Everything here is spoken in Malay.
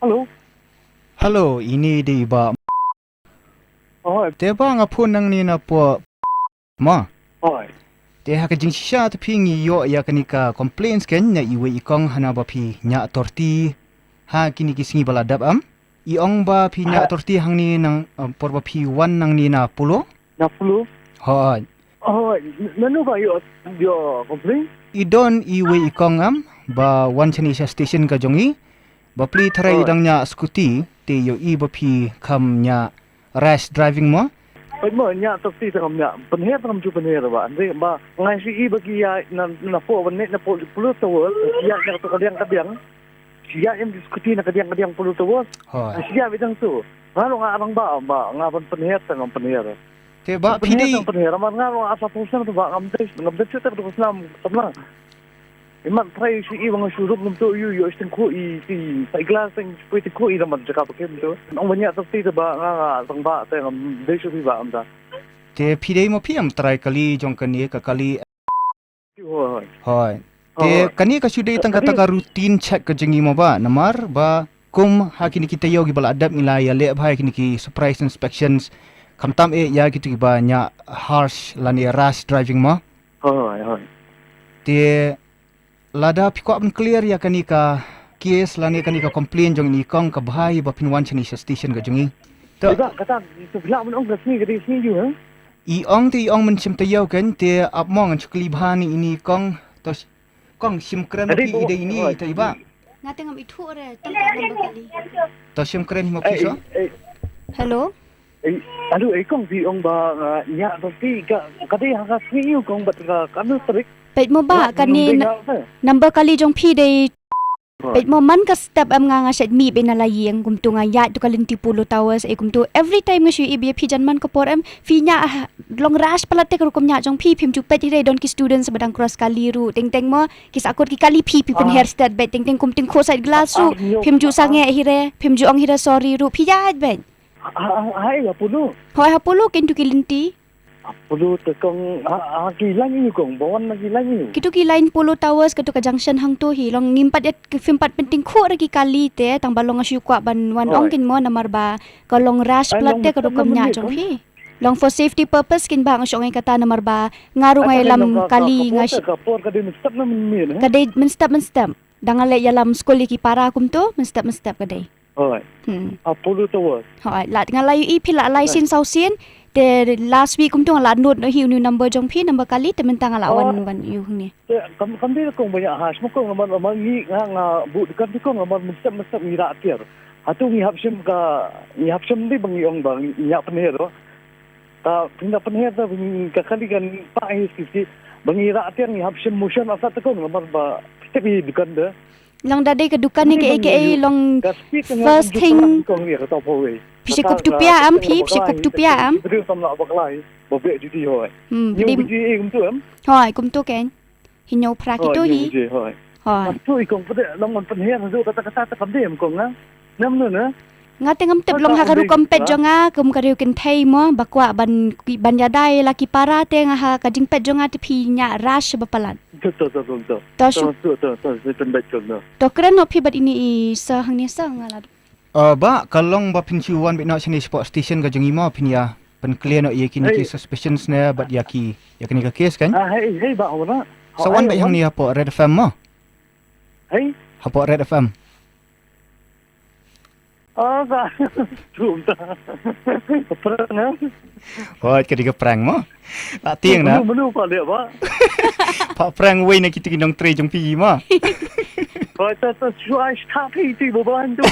Halo. Halo, ini di ba. Oi. Teba ngapun nang ni na po ma. Oi. Te ha ka jing sha te pingi yo ya kanika complaints ken na iwe ikong hana ba pi nya torti ha kini kisingi baladap am. Iong ba pi nya torti hang ni nang por ba pi wan nang ni na pulo. Na flu. Ha, Oi. Nanu ba yo complain? idon iwe ikong am ba wan chani sa station ka jongi. Ba pli tharai Oi. idang nya scooty te yo i ba pi kam nya rash driving mo. Oi mo nya taksi tam nya. Penher tam ju penher ba. Ande ba ngai si bagi ya na po wan na po pulu tawol. Ya yang to kadiang. Siya yang diskuti na kadiang pulu tawol. Ha. Siya bidang tu. Ngalo nga abang ba nga ban penher tang penher. Te ba pidi Penher man ngalo asa pusan tu ba ngamdes tu tak terus nam tamna. Iman try si ibang suruk nung yo isting ko sa iglas ng pwede ko naman jaka pa kento. Ang manya tapos ba nga sang ba tayo ng desyo ba amda. te pidei mo piam try kali jong kani ka kali Hoy. hoi te kani ka sudai tang kata ka routine check ka jengi mo ba namar ba kum ha kini kita yogi bala adap nila ya le bhai kini ki surprise inspections kamtam ya gitu ba nya harsh lani rash driving mo Hoy. te lada pikwa pun clear ya kani ka case lani kani ka complain jong ni kong ka bhai ba pinwan chani sa station ka jongi to Ba kata sebelak mun ong gasni gadi sini ju ha. iong te iong men sim tayo kan te apmong an chukli bhani ini kong tos kong sim kran Adi, pi ide ini te iba Nga tengam itu ore tangka number kali. tos sim kran mo piso Hello? Aduh kong di ong ba nya tapi kadi ha gasni yu kong bat ka kanu trik. Pait mo ba kani number kali jong pi day pait mo man ka step am nga shed mi benalayeng kumtu nga ya to kalinti pulo tawas kumtu every time nga shu ibi pi jan man ko por am fi nya long rash palate ko kum nya jong pi phim chu pet re don ki students badang cross kali ru teng ma kis akor ki kali pi pun hairstyle bet teng kumting ko side glass ru phim ju sange hire phim ju ong hire sorry ru pi ya bet Hai ya puno. hoi ha pulo ken tu kilinti Pulo te kong kilang yu kong bawan na kilang yu. Kitu ki line Polo Towers katu ka junction hang tu hi long ngimpat et fimpat penting ko ragi kali te tang balong asyu kwa ban wan ong kin mo namar ba ka long rush plat te kadu kam nya jong hi long for safety purpose kin bang asyong kata namar ba ngaru ngai lam kali ngash Kapor kadi mestap na min ha. kadai menstep dangale yalam school ki para kum tu menstep kadai Hoy. Pulo tawas. hoi lat ngalayu i phila license sausin te last week kum tu la note no hi new number jong phi number kali te mentang ala wan yu ni Kam dia kong banyak has mo kong aman ngi nga bu dekat di kong aman mestap ngira tiar. Atu ngi hapsim di bang yong bang nya penero. Ta pinda penero ka kali kan pa sisi bang ngira tiar ngi hapsim motion asa te kong aman ba tepi dekat de. long dadai ke dukan ni ke aka long first thing kong ni ka to po we. Pisikup tupia am pisikup tupia am Dia sama nak baklai. Bobek jadi hoy. Ni dim biji kum tu am. hoi kum tu ken hinyo prakito hi Hoy. hoi Tu ikong pada lamon penher tu kata-kata kam dem kong na. Nam nu na. nga tengam tep long hakaru kompet jonga kum kariu ken thai mo bakwa ban yadai laki para te nga ha kajing pet jonga te phi nya rash bapalat Tu. to shu Tu. Saya baik kong. to kren no phi bat ini sa hang ni sa ngala ba kalong ba pinchuan bit na chani sport station ka jongi mo pinya pen clear no ye kini ki suspicions na but yaki yakini ka case kan Hey ba ona. sawan ba yang ni hapo red fm mo Hey. hapo red fm Sa. Tu ta. Perang na. hoi kadi ka prank mo ta tiang na Menu pa le ba. pa prank way na kita kinong tre jong pi mo Hoy ta chuai sta pi ti bo ban tu.